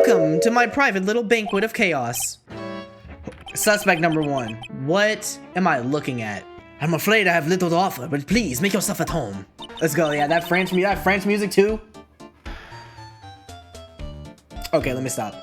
Welcome to my private little banquet of chaos. Suspect number 1. What am I looking at? I'm afraid I have little to offer, but please make yourself at home. Let's go. Yeah, that French music too. Okay, let me stop.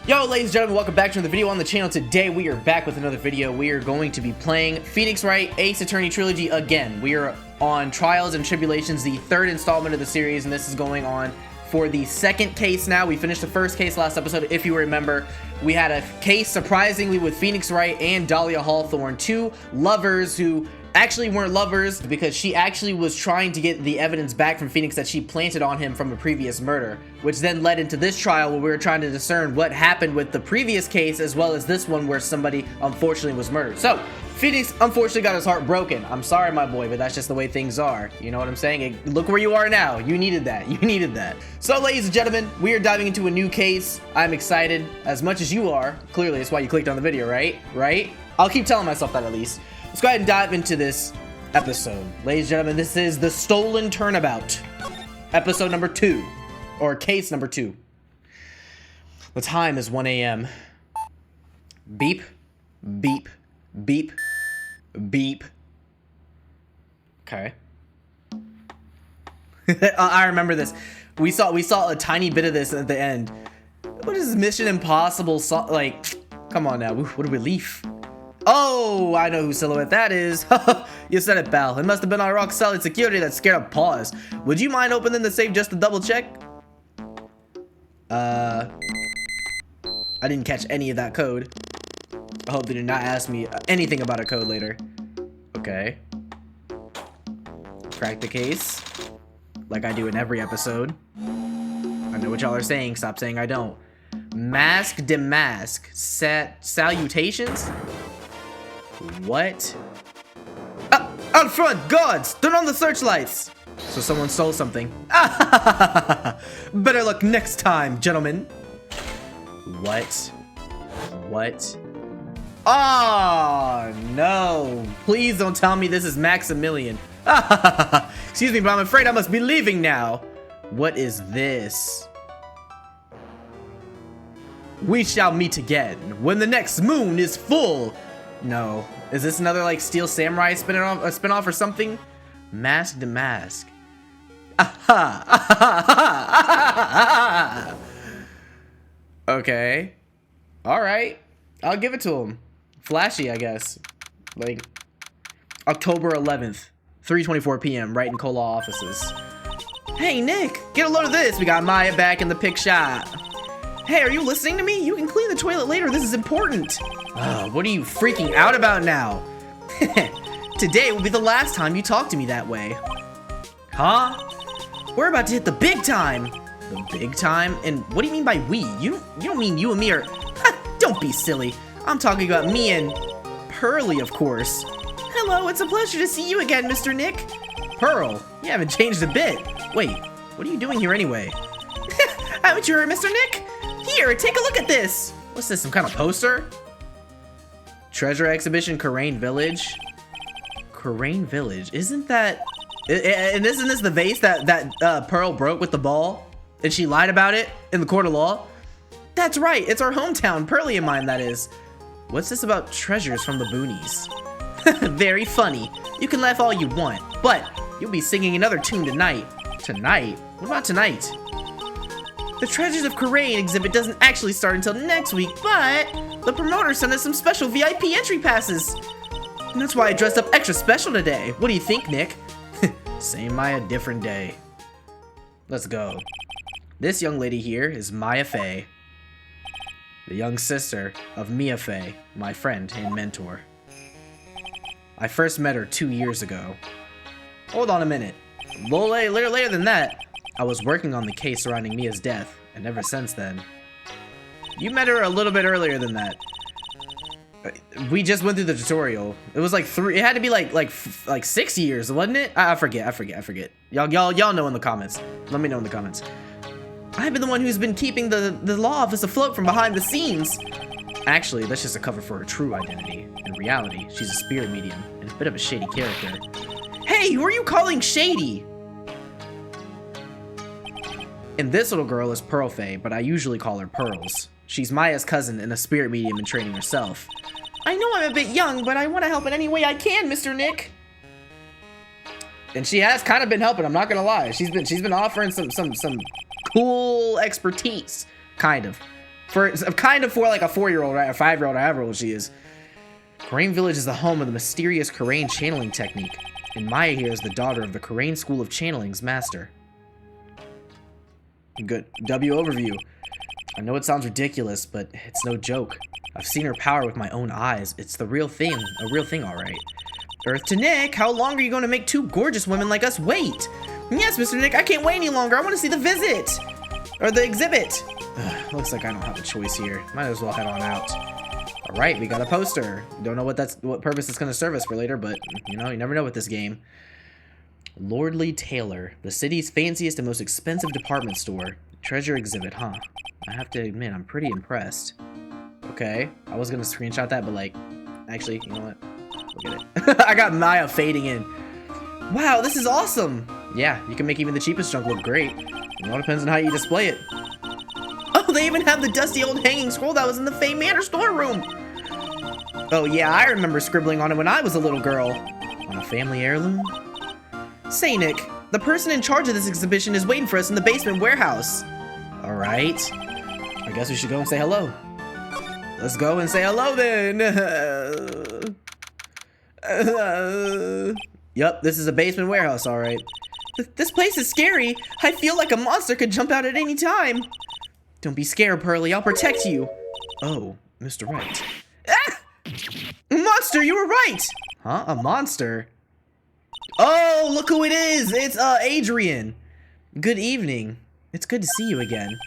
Yo, ladies and gentlemen, welcome back to another video on the channel. Today we are back with another video. We are going to be playing Phoenix Wright Ace Attorney Trilogy again. We are on Trials and Tribulations, the third installment of the series, and this is going on for the second case now. We finished the first case last episode. If you remember, we had a case surprisingly with Phoenix Wright and Dahlia Hawthorne, two lovers who actually weren't lovers because she actually was trying to get the evidence back from Phoenix that she planted on him from a previous murder, which then led into this trial where we were trying to discern what happened with the previous case as well as this one where somebody unfortunately was murdered. So Phoenix unfortunately got his heart broken. I'm sorry, my boy, but that's just the way things are. You know what I'm saying? Look where you are now. You needed that. You needed that. So, ladies and gentlemen, we are diving into a new case. I'm excited as much as you are. Clearly, that's why you clicked on the video, right? Right? I'll keep telling myself that at least. Let's go ahead and dive into this episode. Ladies and gentlemen, this is the Stolen Turnabout. Episode number 2. Or case number 2. The time is 1 a.m. Beep. Beep. Beep. Beep. Okay. I remember this. We saw a tiny bit of this at the end. What is Mission Impossible like? Come on now. What a relief. Oh, I know whose silhouette that is. You said it, pal. It must have been our rock solid security that scared up Paws. Would you mind opening the safe just to double check? I didn't catch any of that code. I hope they do not ask me anything about a code later. Okay. Crack the case. Like I do in every episode. I know what y'all are saying. Stop saying I don't. Mask demask. Salutations? What? Out front, guards! Turn on the searchlights! So someone stole something. Better luck next time, gentlemen. What? What? Oh, no. Please don't tell me this is Maximilian. Excuse me, but I'm afraid I must be leaving now. What is this? We shall meet again when the next moon is full. No. Is this another like Steel Samurai spin-off or something? Mask to mask. Okay. Alright. I'll give it to him. Flashy, I guess. Like October 11th, 3:24 p.m. right in Cola offices. Hey Nick, get a load of this. We got Maya back in the pick shop. Hey, are you listening to me? You can clean the toilet later. This is important. Oh, what are you freaking out about now? Today will be the last time you talk to me that way. Huh? We're about to hit the big time. The big time? And what do you mean by we? You don't mean you and me are... Don't be silly. I'm talking about me and Pearly, of course. Hello, it's a pleasure to see you again, Mr. Nick. Pearl, you haven't changed a bit. Wait, what are you doing here anyway? Haven't you heard, Mr. Nick? Here, take a look at this. What's this, some kind of poster? Treasure exhibition, Karain Village. Karain Village, isn't that... And isn't this the vase that Pearl broke with the ball? And she lied about it in the court of law? That's right, it's our hometown, Pearly and mine, that is. What's this about treasures from the boonies? Very funny. You can laugh all you want, but you'll be singing another tune tonight. Tonight? What about tonight? The Treasures of Karain exhibit doesn't actually start until next week, but the promoter sent us some special VIP entry passes. And that's why I dressed up extra special today. What do you think, Nick? Same Maya, different day. Let's go. This young lady here is Mia Fey, the young sister of Mia Fey, my friend and mentor. I first met her 2 years ago. Hold on a minute. A little later than that, I was working on the case surrounding Mia's death, and ever since then. You met her a little bit earlier than that. We just went through the tutorial. It was like 3. It had to be like 6 years, wasn't it? I forget. Y'all know in the comments. Let me know in the comments. I've been the one who's been keeping the law office afloat from behind the scenes. Actually, that's just a cover for her true identity. In reality, she's a spirit medium and a bit of a shady character. Hey, who are you calling shady? And this little girl is Pearl Fey, but I usually call her Pearls. She's Maya's cousin and a spirit medium in training herself. I know I'm a bit young, but I want to help in any way I can, Mr. Nick. And she has kind of been helping, I'm not gonna lie. She's been offering some cool expertise, kind of. For like a 4-year-old, right? A 5-year-old, however old she is. Karain Village is the home of the mysterious Karain channeling technique. And Maya here is the daughter of the Karain School of Channeling's master. Good. W overview. I know it sounds ridiculous, but it's no joke. I've seen her power with my own eyes. It's the real thing. A real thing, alright. Earth to Nick, how long are you going to make 2 gorgeous women like us wait? Yes, Mr. Nick, I can't wait any longer. I want to see the visit. Or the exhibit. Ugh, looks like I don't have a choice here. Might as well head on out. Alright, we got a poster. Don't know what purpose it's going to serve us for later, but, you know, you never know with this game. Lordly Taylor, the city's fanciest and most expensive department store. Treasure exhibit, huh? I have to admit, I'm pretty impressed. Okay, I was gonna screenshot that, but like, actually, you know what? Look at it. I got Maya fading in. Wow, this is awesome! Yeah, you can make even the cheapest junk look great. It all depends on how you display it. Oh, they even have the dusty old hanging scroll that was in the Fey Manor storeroom! Oh yeah, I remember scribbling on it when I was a little girl. On a family heirloom? Say, Nick, the person in charge of this exhibition is waiting for us in the basement warehouse. Alright. I guess we should go and say hello. Let's go and say hello then. Yup, this is a basement warehouse, alright. This place is scary. I feel like a monster could jump out at any time. Don't be scared, Pearly. I'll protect you. Oh, Mr. Wright. Ah! Monster, you were right! Huh? A monster? Oh, look who it is! It's, Adrian. Good evening. It's good to see you again.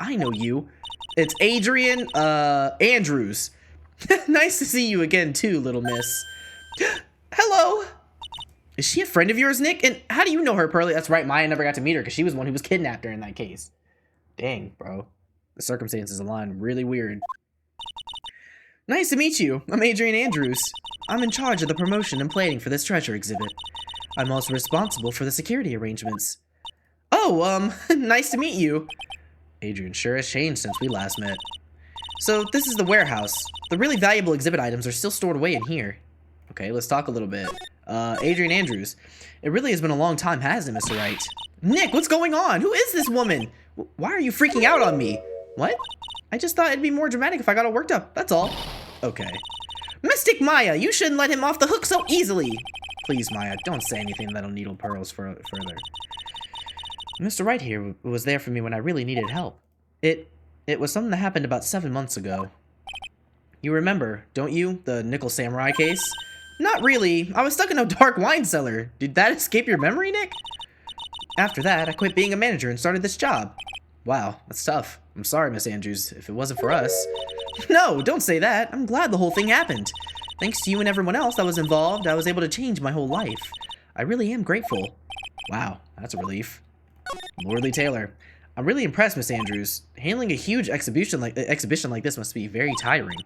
I know you. It's Adrian, Andrews. Nice to see you again, too, little miss. Hello! Is she a friend of yours, Nick? And how do you know her, Pearly? That's right, Maya never got to meet her because she was the one who was kidnapped during that case. Dang, bro. The circumstances align really weird. Nice to meet you. I'm Adrian Andrews. I'm in charge of the promotion and planning for this treasure exhibit. I'm also responsible for the security arrangements. Oh, nice to meet you. Adrian sure has changed since we last met. So, this is the warehouse. The really valuable exhibit items are still stored away in here. Okay, let's talk a little bit. Adrian Andrews. It really has been a long time, hasn't it, Mr. Wright? Nick, what's going on? Who is this woman? Why are you freaking out on me? What? I just thought it'd be more dramatic if I got all worked up, that's all. Okay. Mystic Maya, you shouldn't let him off the hook so easily. Please, Maya, don't say anything that'll needle Pearls further. Mr. Wright here was there for me when I really needed help. It was something that happened about 7 months ago. You remember, don't you? The Nickel Samurai case? Not really. I was stuck in a dark wine cellar. Did that escape your memory, Nick? After that, I quit being a manager and started this job. Wow, that's tough. I'm sorry, Miss Andrews, if it wasn't for us. No, don't say that. I'm glad the whole thing happened. Thanks to you and everyone else that was involved, I was able to change my whole life. I really am grateful. Wow, that's a relief. Lordly Taylor. I'm really impressed, Miss Andrews. Handling a huge exhibition like this must be very tiring.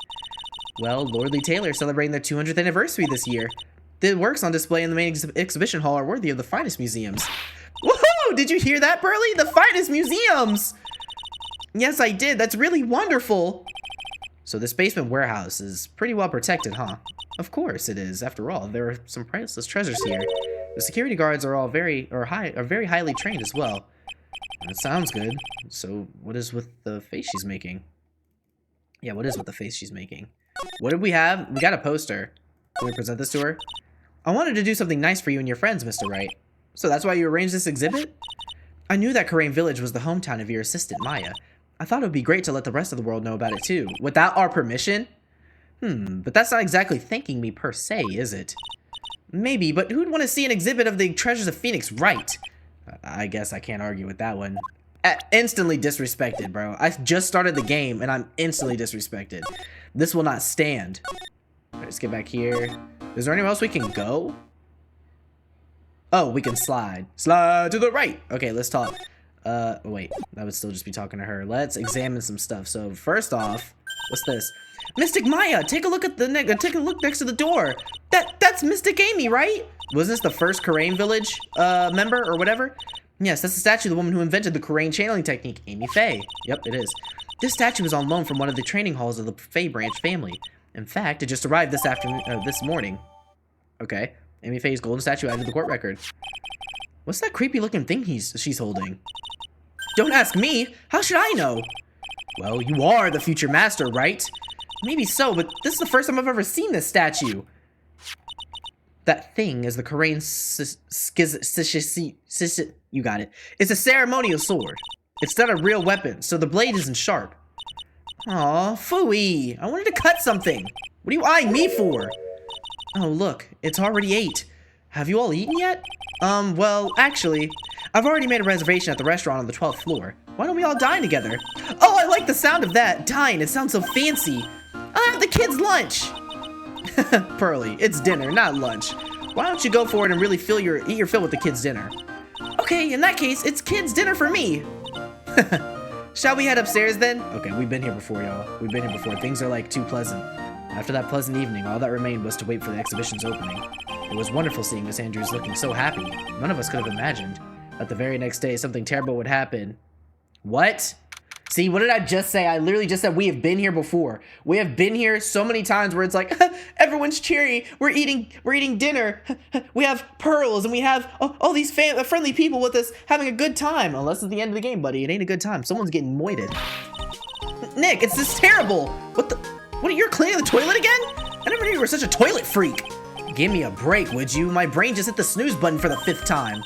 Well, Lordly Taylor is celebrating their 200th anniversary this year. The works on display in the main exhibition hall are worthy of the finest museums. Woohoo! Did you hear that, Burley? The finest museums! Yes, I did. That's really wonderful. So this basement warehouse is pretty well protected, huh? Of course it is. After all, there are some priceless treasures here. The security guards are all very highly trained as well. That sounds good. So what is with the face she's making? Yeah, what is with the face she's making? What did we have? We got a poster. Can we present this to her? I wanted to do something nice for you and your friends, Mr. Wright. So that's why you arranged this exhibit? I knew that Karain Village was the hometown of your assistant, Maya. I thought it would be great to let the rest of the world know about it too. Without our permission? But that's not exactly thanking me per se, is it? Maybe, but who'd want to see an exhibit of the treasures of Phoenix Wright? I guess I can't argue with that one. Instantly disrespected, bro. I just started the game and I'm instantly disrespected. This will not stand. All right, let's get back here. Is there anywhere else we can go? Oh, we can slide. Slide to the right. Okay, let's talk. Wait, that would still just be talking to her. Let's examine some stuff. So first off, what's this? Mystic Maya, take a look at the take a look next to the door. That's Mystic Amy, right? Wasn't this the first Karain village member or whatever? Yes, that's the statue of the woman who invented the Karain channeling technique, Amy Fey. Yep, it is. This statue was on loan from one of the training halls of the Fey branch family. In fact, it just arrived this afternoon, this morning. Okay, Amy Fey's golden statue added to the court record. What's that creepy looking thing she's holding? Don't ask me. How should I know? Well, you are the future master, right? Maybe so, but this is the first time I've ever seen this statue. That thing is the Karain you got it. It's a ceremonial sword. It's not a real weapon, so the blade isn't sharp. Aw, phooey. I wanted to cut something. What are you eyeing me for? Oh, look. It's already 8. Have you all eaten yet? Well, actually, I've already made a reservation at the restaurant on the 12th floor. Why don't we all dine together? Oh, I like the sound of that. Dine. It sounds so fancy. I'll have the kids' lunch. Pearly, it's dinner, not lunch. Why don't you go for it and really eat your fill with the kids' dinner? Okay, in that case, it's kids' dinner for me. Shall we head upstairs then? Okay, we've been here before, y'all. We've been here before. Things are like too pleasant. After that pleasant evening, all that remained was to wait for the exhibition's opening. It was wonderful seeing Miss Andrews looking so happy. None of us could have imagined that the very next day something terrible would happen. What? See, what did I just say? I literally just said we have been here before. We have been here so many times where it's like, everyone's cheery. We're eating dinner. We have pearls and we have all these friendly people with us having a good time. Unless it's the end of the game, buddy. It ain't a good time. Someone's getting moited. Nick, it's this terrible. What, you're cleaning the toilet again? I never knew you were such a toilet freak. Give me a break, would you? My brain just hit the snooze button for the 5th time.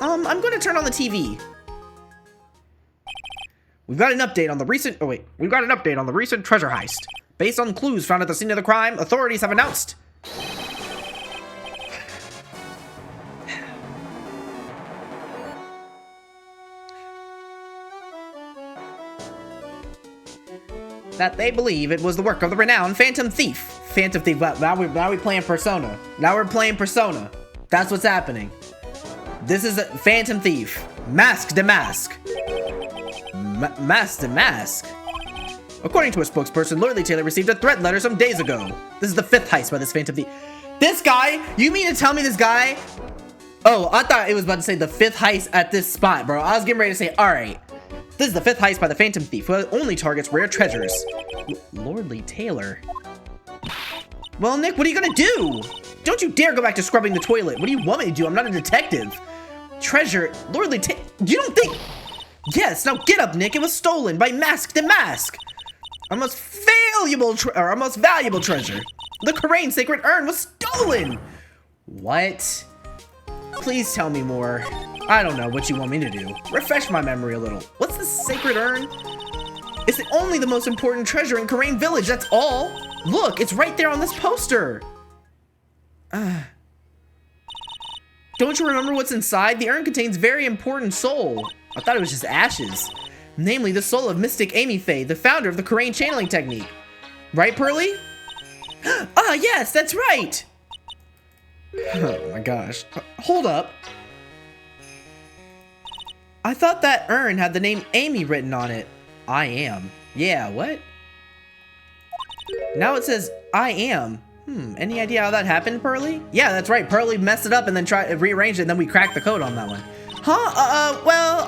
I'm going to turn on the TV. We've got an update on the recent treasure heist. Based on clues found at the scene of the crime, authorities have announced that they believe it was the work of the renowned Phantom Thief. Phantom Thief. Now we playing Persona. Now we're playing Persona. That's what's happening. This is a Phantom Thief. Mask to mask. Mask to mask. According to a spokesperson, Lordly Taylor received a threat letter some days ago. This is the 5th heist by this Phantom Thief. This guy? You mean to tell me this guy? Oh, I thought it was about to say the 5th heist at this spot, bro. I was getting ready to say, alright. This is the 5th heist by the Phantom Thief, who only targets rare treasures. Lordly Taylor. Well, Nick, what are you gonna do? Don't you dare go back to scrubbing the toilet. What do you want me to do? I'm not a detective. Treasure, Lordly Taylor. You don't think... Yes, now get up, Nick. It was stolen by Mask to Mask. Our most valuable treasure. The Karain sacred urn was stolen. What? Please tell me more. I don't know what you want me to do. Refresh my memory a little. What's the sacred urn? It's only the most important treasure in Karain Village, that's all. Look, it's right there on this poster. Don't you remember what's inside? The urn contains very important soul. I thought it was just ashes. Namely, the soul of Mystic Amy Fey, the founder of the Karain channeling technique. Right, Pearly? Ah, yes, that's right. Oh my gosh. Hold up. I thought that urn had the name Amy written on it. I am. Yeah, what? Now it says, I am. Any idea how that happened, Pearly? Yeah, that's right. Pearly messed it up and then tried to rearrange it, and then we cracked the code on that one. Huh? Well,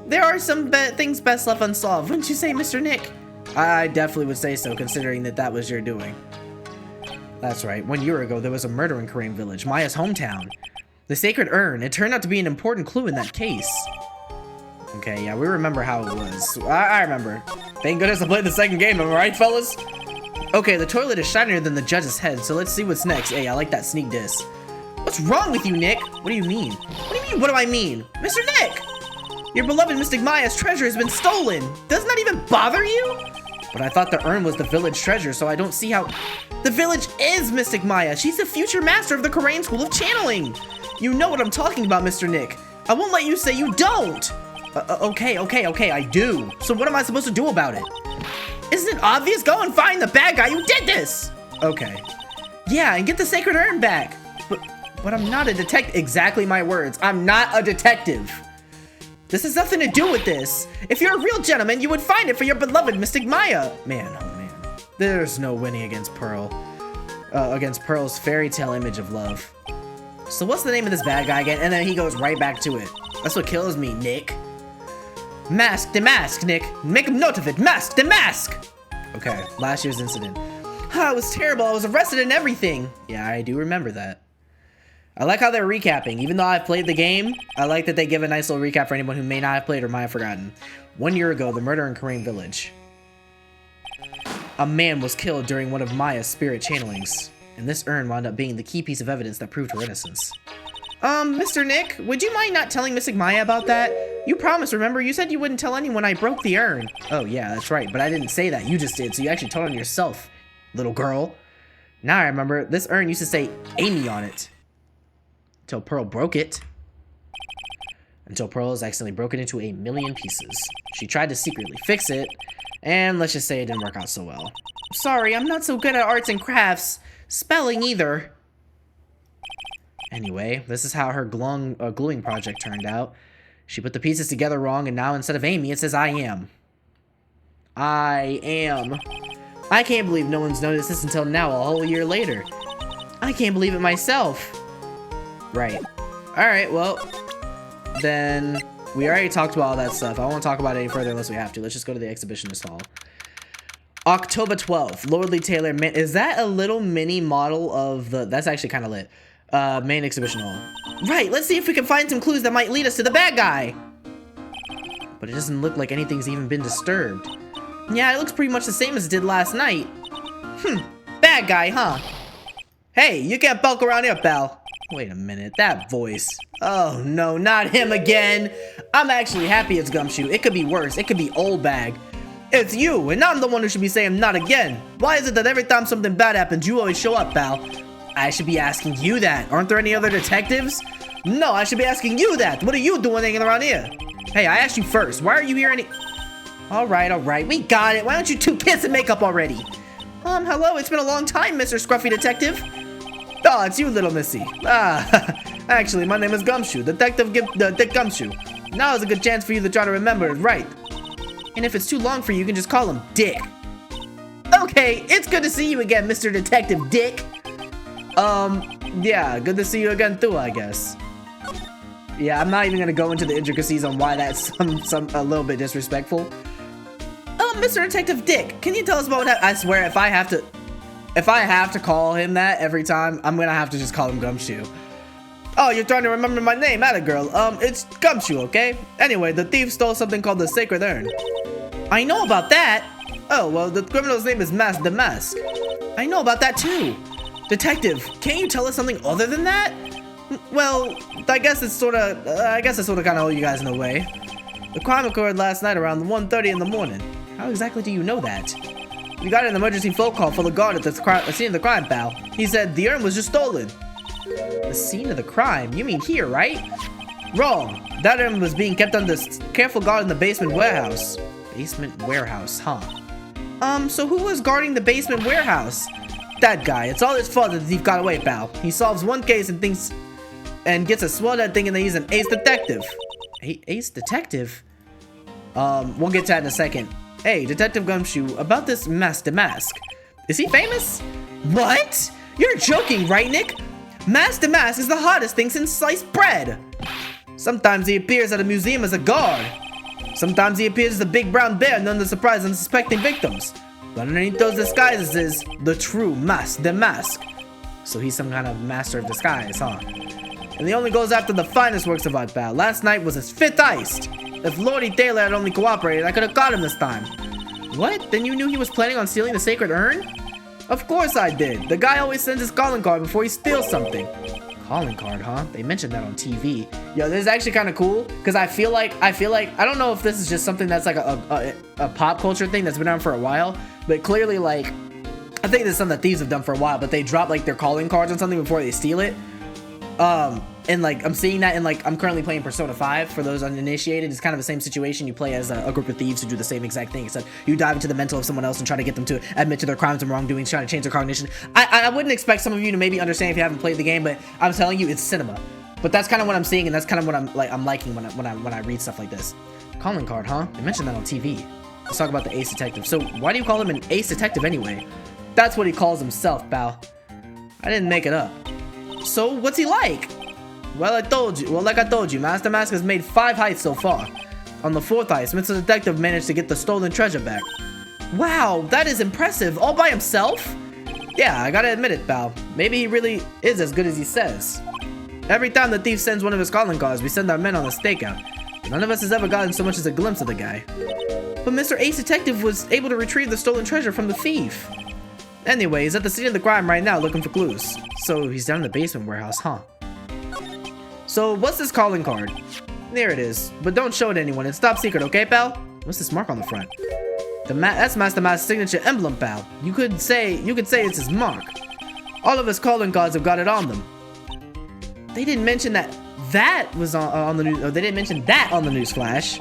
there are some things best left unsolved, wouldn't you say, Mr. Nick? I definitely would say so, considering that was your doing. That's right. 1 year ago, there was a murder in Karain Village, Maya's hometown. The sacred urn. It turned out to be an important clue in that case. Okay, yeah, we remember how it was. I remember. Thank goodness I played the second game, am I right, fellas? Okay, the toilet is shinier than the judge's head, so let's see what's next. Hey, I like that sneak diss. What's wrong with you, Nick? What do you mean? What do you mean, what do I mean? Mr. Nick! Your beloved Mystic Maya's treasure has been stolen! Doesn't that even bother you? But I thought the urn was the village treasure, so I don't see how... The village is Mystic Maya! She's the future master of the Karain School of Channeling! You know what I'm talking about, Mr. Nick. I won't let you say you don't! Okay, I do. So what am I supposed to do about it? Isn't it obvious? Go and find the bad guy who did this! Okay. Yeah, and get the sacred urn back. But I'm not a detective. Exactly my words. I'm not a detective. This has nothing to do with this. If you're a real gentleman, you would find it for your beloved Mystic Maya. Man, oh man. There's no winning against Pearl. Against Pearl's fairy tale image of love. So what's the name of this bad guy again? And then he goes right back to it. That's what kills me, Nick. Mask the mask, Nick. Make a note of it. Mask the mask. Okay, last year's incident. It was terrible. I was arrested and everything. Yeah, I do remember that. I like how they're recapping. Even though I've played the game, I like that they give a nice little recap for anyone who may not have played or might have forgotten. 1 year ago, the murder in Korean village. A man was killed during one of Maya's spirit channelings, and this urn wound up being the key piece of evidence that proved her innocence. Mr. Nick, would you mind not telling Mystic Maya about that? You promised, remember? You said you wouldn't tell anyone I broke the urn. Oh, yeah, that's right, but I didn't say that. You just did, so you actually told on yourself, little girl. Now I remember, this urn used to say Amy on it. Until Pearl broke it. Until Pearl was accidentally broken into a million pieces. She tried to secretly fix it, and let's just say it didn't work out so well. Sorry, I'm not so good at arts and crafts. Spelling either. Anyway, this is how her gluing project turned out. She put the pieces together wrong, and now instead of Amy, it says I am. I am. I can't believe no one's noticed this until now, a whole year later. I can't believe it myself. Right. Alright, well, then we already talked about all that stuff. I won't talk about it any further unless we have to. Let's just go to the exhibitionist hall. October 12th, Lordly Taylor. Is that a little mini model of the... That's actually kind of lit. Main exhibition hall. Right, let's see if we can find some clues that might lead us to the bad guy. But it doesn't look like anything's even been disturbed. Yeah, it looks pretty much the same as it did last night. Bad guy, huh? Hey, you can't bulk around here, pal. Wait a minute, that voice. Oh no, not him again. I'm actually happy it's Gumshoe. It could be worse. It could be Old Bag. It's you, and I'm the one who should be saying not again. Why is it that every time something bad happens, you always show up, pal? I should be asking you that. Aren't there any other detectives? No, I should be asking you that. What are you doing hanging around here? Hey, I asked you first. Why are you here Alright. We got it. Why don't you two kiss and make up already? Hello. It's been a long time, Mr. Scruffy Detective. Oh, it's you, little missy. Actually, my name is Gumshoe. Detective Dick Gumshoe. Now is a good chance for you to try to remember it right. And if it's too long for you, you can just call him Dick. Okay, it's good to see you again, Mr. Detective Dick. Yeah, good to see you again too, I guess. Yeah, I'm not even gonna go into the intricacies on why that's a little bit disrespectful. Mr. Detective Dick, can you tell us about what I swear, if I have to call him that every time, I'm gonna have to just call him Gumshoe. Oh, you're trying to remember my name, atta girl. It's Gumshoe, okay? Anyway, the thief stole something called the Sacred Urn. I know about that. Oh, well, the criminal's name is the Mask. I know about that too. Detective, can't you tell us something other than that? Well, I guess it's sorta kinda all you guys know way. The crime occurred last night around 1:30 in the morning. How exactly do you know that? We got an emergency phone call from the guard at the scene of the crime, pal. He said the urn was just stolen. The scene of the crime? You mean here, right? Wrong. That urn was being kept under careful guard in the basement warehouse. Basement warehouse, huh? So who was guarding the basement warehouse? That guy. It's all his fault that the thief got away, pal. He solves one case and gets a swell at thinking that he's an ace detective. Ace detective? We'll get to that in a second. Hey, Detective Gumshoe, about this the Mask. Is he famous? What? You're joking, right, Nick? the Mask is the hottest thing since sliced bread. Sometimes he appears at a museum as a guard. Sometimes he appears as a big brown bear known to surprise unsuspecting victims. But underneath those disguises is the true the Mask. So he's some kind of master of disguise, huh? And he only goes after the finest works of art, pal. Last night was his 5th heist. If Lordy Taylor had only cooperated, I could have caught him this time. What? Then you knew he was planning on stealing the sacred urn? Of course I did. The guy always sends his calling card before he steals something. Calling card, huh? They mentioned that on TV. Yo, this is actually kind of cool because I feel like I don't know if this is just something that's like a pop culture thing that's been around for a while, but clearly like I think this is something that thieves have done for a while, but they drop like their calling cards on something before they steal it. and like I'm seeing that, and like I'm currently playing Persona 5. For those uninitiated, it's kind of the same situation. You play as a group of thieves who do the same exact thing, except you dive into the mental of someone else and try to get them to admit to their crimes and wrongdoings, trying to change their cognition. I wouldn't expect some of you to maybe understand if you haven't played the game, but I'm telling you, it's cinema. But that's kind of what I'm seeing, and that's kind of what I'm liking when I read stuff like this. Calling card, huh? They mentioned that on TV. Let's talk about the ace detective. So why do you call him an ace detective anyway? That's what he calls himself, pal. I didn't make it up. So what's he like? Well, like I told you, Master Mask has made 5 heists so far. On the 4th heist, Mr. Detective managed to get the stolen treasure back. Wow, that is impressive. All by himself? Yeah, I gotta admit it, pal. Maybe he really is as good as he says. Every time the thief sends one of his calling cards, we send our men on a stakeout. None of us has ever gotten so much as a glimpse of the guy. But Mr. Ace Detective was able to retrieve the stolen treasure from the thief. Anyway, he's at the scene of the crime right now looking for clues. So he's down in the basement warehouse, huh? So what's this calling card? There it is. But don't show it to anyone. It's top secret, okay, pal? What's this mark on the front? That's Master Mask's signature emblem, pal. You could say it's his mark. All of his calling cards have got it on them. They didn't mention that was on the news. They didn't mention that on the news flash.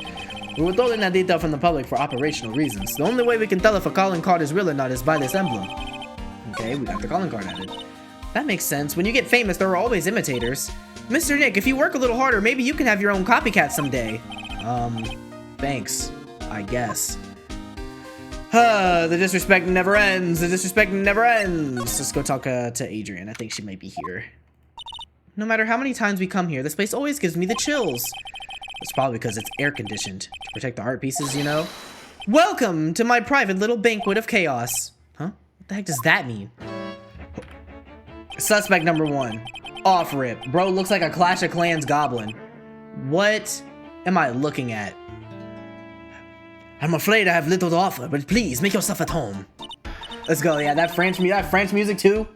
We were withholding that detail from the public for operational reasons. The only way we can tell if a calling card is real or not is by this emblem. Okay, we got the calling card added. That makes sense. When you get famous, there are always imitators. Mr. Nick, if you work a little harder, maybe you can have your own copycat someday. Thanks, I guess. The disrespect never ends. The disrespect never ends. Let's go talk to Adrian. I think she might be here. No matter how many times we come here, this place always gives me the chills. It's probably because it's air conditioned to protect the art pieces, you know? Welcome to my private little banquet of chaos. Huh? What the heck does that mean? Suspect number 1. Off rip. Bro looks like a Clash of Clans goblin. What am I looking at? I'm afraid I have little to offer, but please make yourself at home. Let's go. Yeah, that French music too.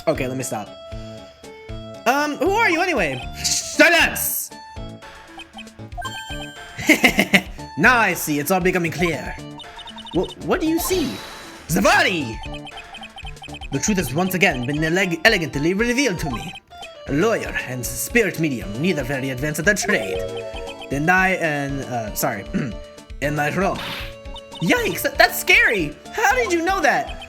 Okay, let me stop. Who are you anyway? Silence! Now I see, it's all becoming clear. What do you see? The body! The truth has once again been elegantly revealed to me. A lawyer and spirit medium, neither very advanced at their trade. Am I wrong? Yikes, that's scary! How did you know that?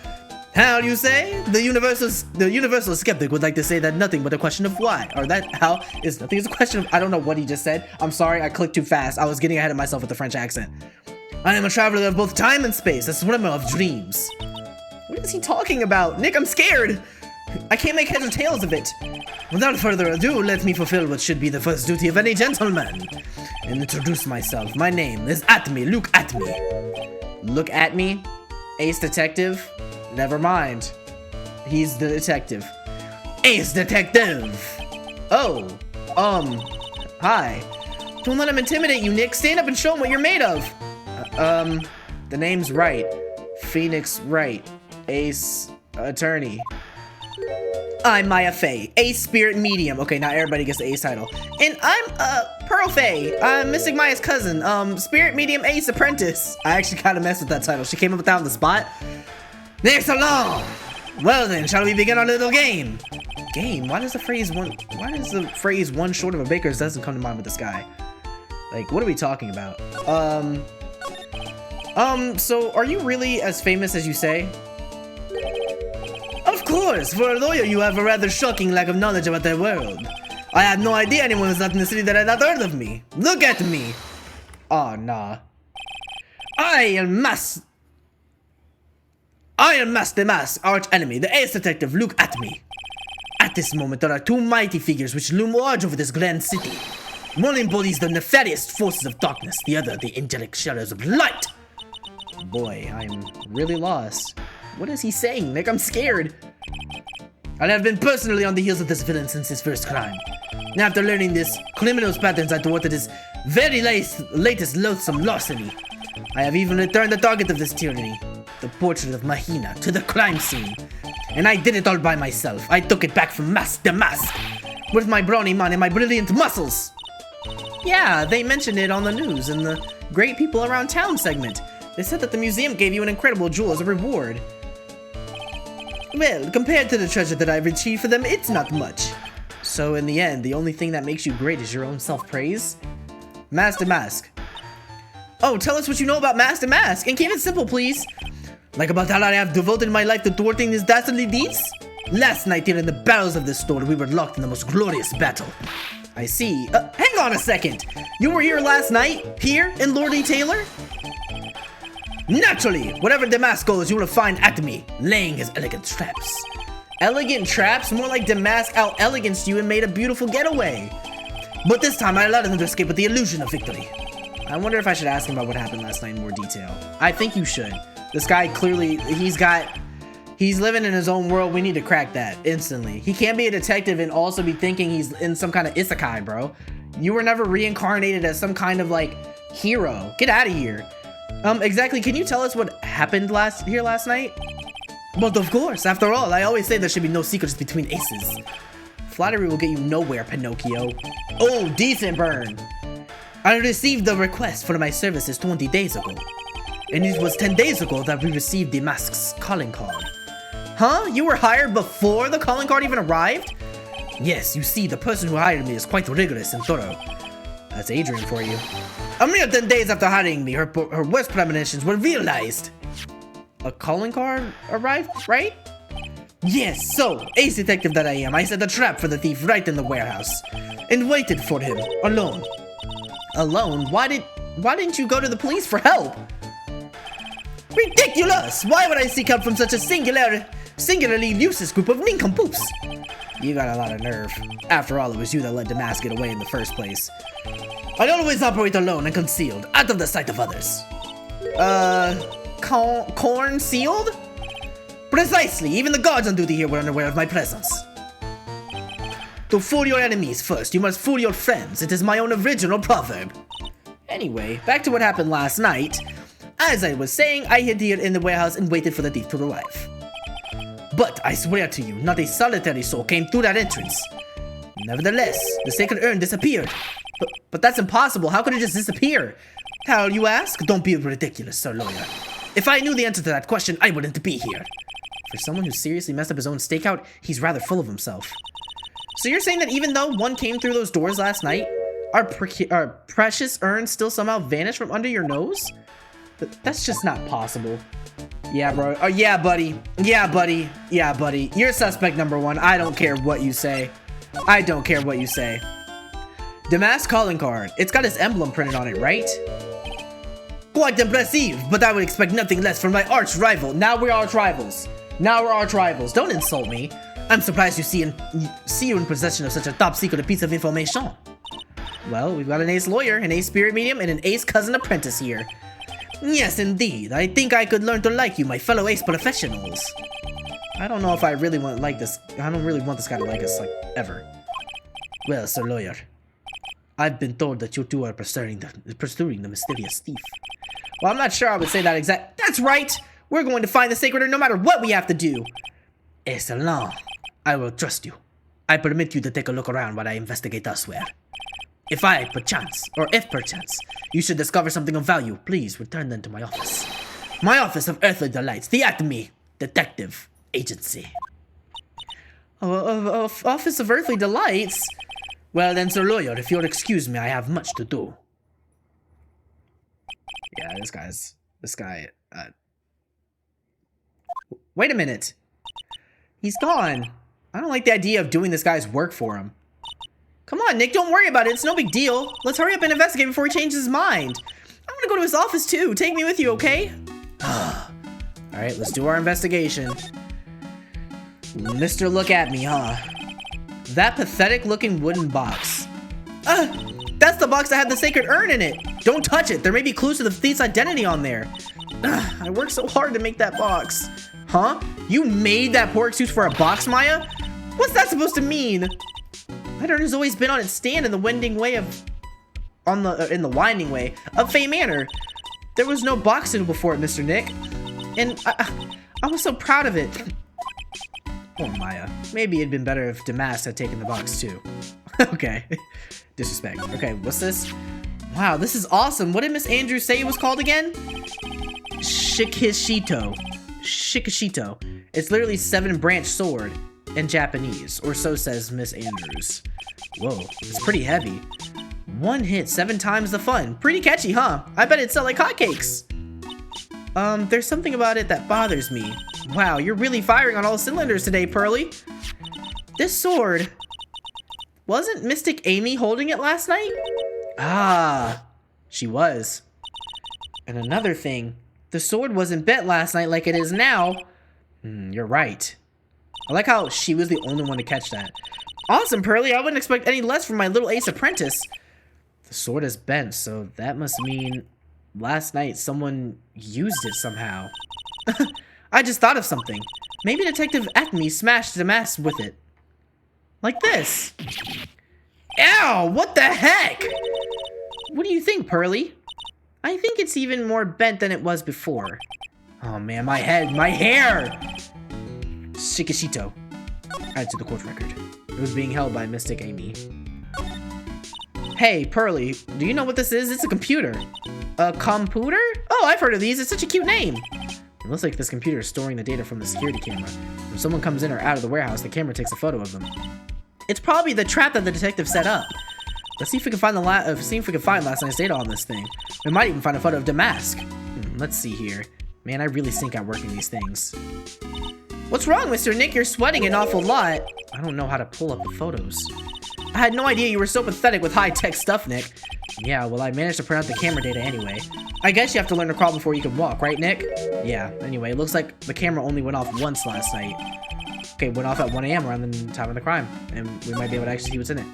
How do you say? The universal skeptic would like to say that nothing but a question of why. Or that how is nothing is a question of I don't know what he just said. I'm sorry, I clicked too fast. I was getting ahead of myself with the French accent. I am a traveler of both time and space, a swimmer of dreams. What is he talking about? Nick, I'm scared! I can't make heads or tails of it. Without further ado, let me fulfill what should be the first duty of any gentleman. And introduce myself. My name is Atme. Look at me. Look at me? Ace Detective? Never mind. He's the detective. Ace Detective! Oh. Hi. Don't let him intimidate you, Nick. Stand up and show him what you're made of. The name's Wright. Phoenix Wright. Ace Attorney. I'm Mia Fey, Ace Spirit Medium. Okay, now everybody gets the Ace title. And I'm, Pearl Fey. I'm Mystic Maya's cousin. Spirit Medium Ace Apprentice. I actually kind of messed with that title. She came up with that on the spot. Next along. Well then, shall we begin our little game? Game? Why does the phrase one short of a baker's dozen come to mind with this guy? Like, what are we talking about? So are you really as famous as you say? Of course! For a lawyer, you have a rather shocking lack of knowledge about the world. I had no idea anyone was left in the city that had not heard of me. Look at me! Oh, nah. I am Master Mask, arch enemy, the Ace Detective. Look at me. At this moment, there are two mighty figures which loom large over this grand city. One embodies the nefarious forces of darkness, the other the angelic shadows of light. Boy, I'm really lost. What is he saying, Nick? I'm scared. I have been personally on the heels of this villain since his first crime. Now, after learning this criminal's patterns, I thwarted his very latest loathsome larceny. I have even returned the target of this tyranny, the portrait of Mahina, to the crime scene. And I did it all by myself. I took it back from Mask to Mask, with my brawny man and my brilliant muscles. Yeah, they mentioned it on the news in the Great People Around Town segment. They said that the museum gave you an incredible jewel as a reward. Well, compared to the treasure that I've retrieved for them, it's not much. So in the end, the only thing that makes you great is your own self-praise? Master Mask. Oh, tell us what you know about Master Mask, and keep it simple, please. Like about how I have devoted my life to thwarting his dastardly deeds? Last night here in the battles of this store, we were locked in the most glorious battle. I see. Hang on a second. You were here last night? Here in Lord E. Taylor? Naturally, whatever Damask goes, you will find at me, laying his elegant traps. Elegant traps? More like Damask out-eleganced you and made a beautiful getaway. But this time, I allowed him to escape with the illusion of victory. I wonder if I should ask him about what happened last night in more detail. I think you should. This guy clearly, he's living in his own world. We need to crack that instantly. He can't be a detective and also be thinking he's in some kind of isekai, bro. You were never reincarnated as some kind of, like, hero. Get out of here. Exactly, can you tell us what happened last night? But of course, after all, I always say there should be no secrets between aces. Flattery will get you nowhere, Pinocchio. Oh, decent burn. I received the request for my services 20 days ago. And it was 10 days ago that we received the mask's calling card. Huh? You were hired before the calling card even arrived? Yes, you see, the person who hired me is quite rigorous and thorough. That's Adrian for you. A mere 10 days after hiring me, her worst premonitions were realized. A calling card arrived, right? Yes, so, ace detective that I am, I set a trap for the thief right in the warehouse. And waited for him, alone. Alone? Why didn't you go to the police for help? Ridiculous! Why would I seek help from such a singularly useless group of nincompoops? You got a lot of nerve. After all, it was you that let Damask get away in the first place. I always operate alone and concealed, out of the sight of others. Corn sealed? Precisely, even the guards on duty here were unaware of my presence. To fool your enemies first, you must fool your friends. It is my own original proverb. Anyway, back to what happened last night. As I was saying, I hid here in the warehouse and waited for the thief to arrive. But I swear to you, not a solitary soul came through that entrance. Nevertheless, the sacred urn disappeared. But that's impossible. How could it just disappear? How, you ask? Don't be ridiculous, sir lawyer. If I knew the answer to that question, I wouldn't be here. For someone who seriously messed up his own stakeout, he's rather full of himself. So you're saying that even though one came through those doors last night, our precious urn still somehow vanished from under your nose? That's just not possible. Yeah, bro. Oh, yeah, buddy. Yeah, buddy. Yeah, buddy. You're suspect number one. I don't care what you say. I don't care what you say. Damask calling card. It's got his emblem printed on it, right? Quite impressive, but I would expect nothing less from my arch rival. Now we're arch rivals. Now we're arch rivals. Don't insult me. I'm surprised you see you in possession of such a top secret piece of information. Well, we've got an ace lawyer, an ace spirit medium, and an ace cousin apprentice here. Yes, indeed. I think I could learn to like you, my fellow ace professionals. I don't know if I really want this. I don't really want this guy to like us, like, ever. Well, sir lawyer, I've been told that you two are pursuing the mysterious thief. Well, I'm not sure I would say that exact. That's right! We're going to find the sacred urn no matter what we have to do. Excellent. I will trust you. I permit you to take a look around while I investigate elsewhere. If perchance, you should discover something of value, please return them to my office. My office of earthly delights, the Acme Detective Agency. Office of earthly delights? Well then, sir lawyer, if you'll excuse me, I have much to do. Yeah, this guy, wait a minute. He's gone. I don't like the idea of doing this guy's work for him. Come on, Nick, don't worry about it. It's no big deal. Let's hurry up and investigate before he changes his mind. I want to go to his office too. Take me with you, okay? Alright, let's do our investigation. Mr. Look at me, huh? That pathetic looking wooden box. That's the box that had the sacred urn in it. Don't touch it. There may be clues to the thief's identity on there. I worked so hard to make that box. Huh? You made that poor excuse for a box, Maya? What's that supposed to mean? That urn has always been on its stand in the winding way of Fey Manor. There was no box suitable for it, Mr. Nick. And I was so proud of it. Poor Maya. Maybe it'd been better if Damask had taken the box too. Okay. Disrespect. Okay, what's this? Wow, this is awesome. What did Miss Andrews say it was called again? Shikishito. It's literally 7-branch sword in Japanese, or so says Miss Andrews. Whoa, it's pretty heavy. 1 hit, 7 times the fun. Pretty catchy, huh? I bet it'd sell like hotcakes. There's something about it that bothers me. Wow, you're really firing on all cylinders today, Pearly. This sword... Wasn't Mystic Amy holding it last night? Ah, she was. And another thing, the sword wasn't bent last night like it is now. You're right. I like how she was the only one to catch that. Awesome, Pearly. I wouldn't expect any less from my little ace apprentice. The sword is bent, so that must mean last night someone used it somehow. I just thought of something. Maybe Detective Acme smashed the mask with it. Like this. Ow! What the heck? What do you think, Pearly? I think it's even more bent than it was before. Oh man, my head, my hair! Shikishito. Add to the court record. It was being held by Mystic Amy. Hey, Pearly, do you know what this is? It's a computer. A computer? Oh, I've heard of these. It's such a cute name. It looks like this computer is storing the data from the security camera. When someone comes in or out of the warehouse, the camera takes a photo of them. It's probably the trap that the detective set up. Let's see if we can find last night's data on this thing. We might even find a photo of Damask. Let's see here. Man, I really stink at working these things. What's wrong, Mr. Nick? You're sweating an awful lot. I don't know how to pull up the photos. I had no idea you were so pathetic with high-tech stuff, Nick. Yeah, well, I managed to print out the camera data anyway. I guess you have to learn to crawl before you can walk, right, Nick? Yeah, anyway, it looks like the camera only went off once last night. Okay, went off at 1 a.m. around the time of the crime, and we might be able to actually see what's in it.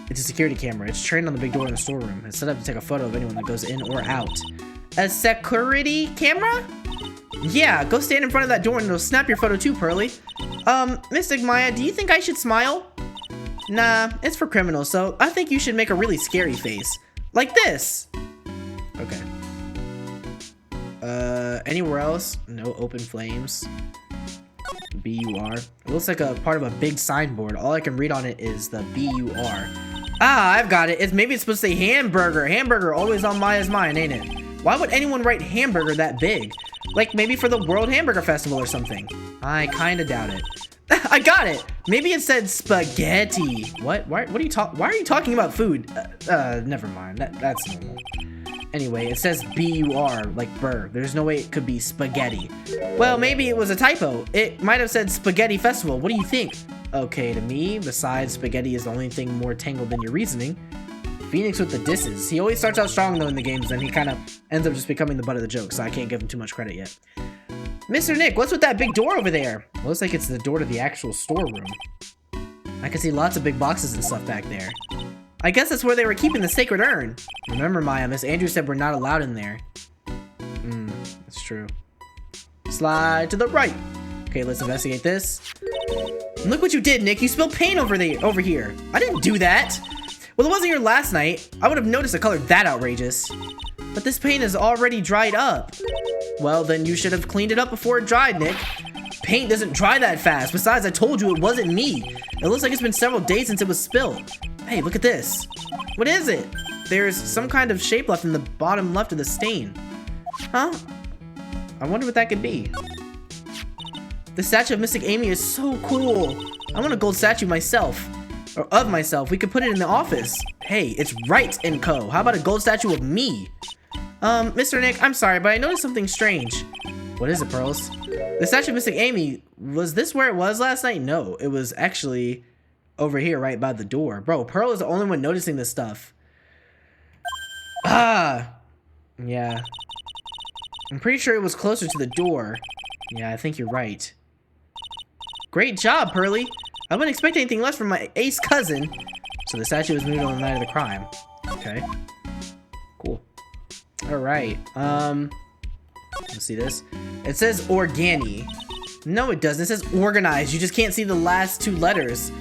It's a security camera. It's trained on the big door in the storeroom. It's set up to take a photo of anyone that goes in or out. A security camera? Yeah, go stand in front of that door and it'll snap your photo too, Pearly. Mystic Maya, do you think I should smile? Nah, it's for criminals, so I think you should make a really scary face. Like this. Okay. Anywhere else? No open flames. B-U-R. It looks like a part of a big signboard. All I can read on it is the B-U-R. Ah, I've got it. Maybe it's supposed to say hamburger. Hamburger, always on Maya's mind, ain't it? Why would anyone write hamburger that big? Like maybe for the World Hamburger Festival or something. I kinda doubt it. I got it. Maybe it said spaghetti. What? Why are you talking about food? Never mind. That's normal. Anyway, it says B-U-R, like burr. There's no way it could be spaghetti. Well, maybe it was a typo. It might have said Spaghetti Festival. What do you think? Okay, to me, besides spaghetti is the only thing more tangled than your reasoning. Phoenix with the disses. He always starts out strong, though, in the games, and he kind of ends up just becoming the butt of the joke, so I can't give him too much credit yet. Mr. Nick, what's with that big door over there? Looks like it's the door to the actual storeroom. I can see lots of big boxes and stuff back there. I guess that's where they were keeping the sacred urn. Remember, Maya, Miss Andrews said we're not allowed in there. That's true. Slide to the right. Okay, let's investigate this. Look what you did, Nick. You spilled paint over here. I didn't do that. Well, it wasn't here last night. I would have noticed a color that outrageous. But this paint is already dried up. Well, then you should have cleaned it up before it dried, Nick. Paint doesn't dry that fast. Besides, I told you it wasn't me. It looks like it's been several days since it was spilled. Hey, look at this. What is it? There's some kind of shape left in the bottom left of the stain. Huh? I wonder what that could be. The statue of Mystic Amy is so cool. I want a gold statue myself. Or of myself. We could put it in the office. Hey, it's Wright & Co. How about a gold statue of me? Mr. Nick, I'm sorry, but I noticed something strange. What is it, Pearls? The statue of Mystic Amy, was this where it was last night? No, it was actually over here right by the door. Bro, Pearl is the only one noticing this stuff. Ah, yeah. I'm pretty sure it was closer to the door. Yeah, I think you're right. Great job, Pearly. I wouldn't expect anything less from my ace cousin. So the statue was moved on the night of the crime. Okay. Cool. Alright. Let's see this. It says Organi. No, it doesn't. It says organized. You just can't see the last 2 letters.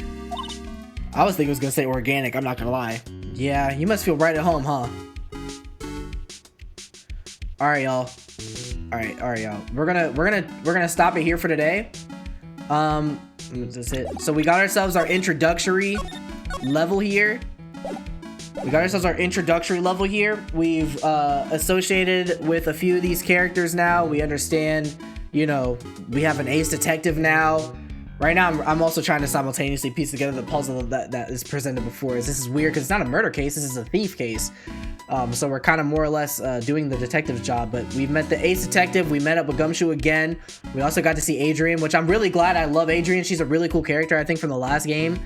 I was thinking it was gonna say organic, I'm not gonna lie. Yeah, you must feel right at home, huh? Alright, y'all. Alright, y'all. We're gonna stop it here for today. That's it. So we got ourselves our introductory level here. We've associated with a few of these characters now. We understand, You know, we have an ace detective now. Right now, I'm also trying to simultaneously piece together the puzzle that is presented before us. This is weird because it's not a murder case. This is a thief case. So we're kind of more or less doing the detective's job. But we met the ace detective. We met up with Gumshoe again. We also got to see Adrian, which I'm really glad. I love Adrian. She's a really cool character, I think, from the last game.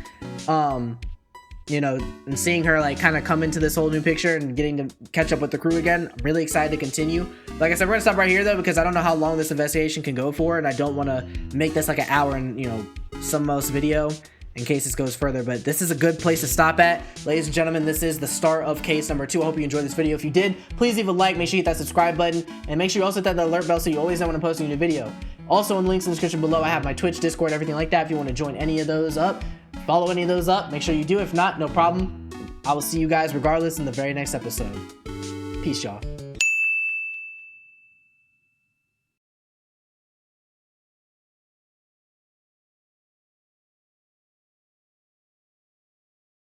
You know, and seeing her like kind of come into this whole new picture and getting to catch up with the crew again, I'm really excited to continue. Like I said, we're gonna stop right here though, because I don't know how long this investigation can go for, and I don't want to make this like an hour and, you know, some most video in case this goes further. But this is a good place to stop at, ladies and gentlemen. This is the start of case number 2. I hope you enjoyed this video. If you did, please leave a like, make sure you hit that subscribe button, and make sure you also hit that alert bell so you always know when I'm posting a new video. Also, in the links in the description below, I have my Twitch, Discord, everything like that. If you want to join any of those up, follow any of those up, make sure you do. If not, no problem. I will see you guys regardless in the very next episode. Peace, y'all.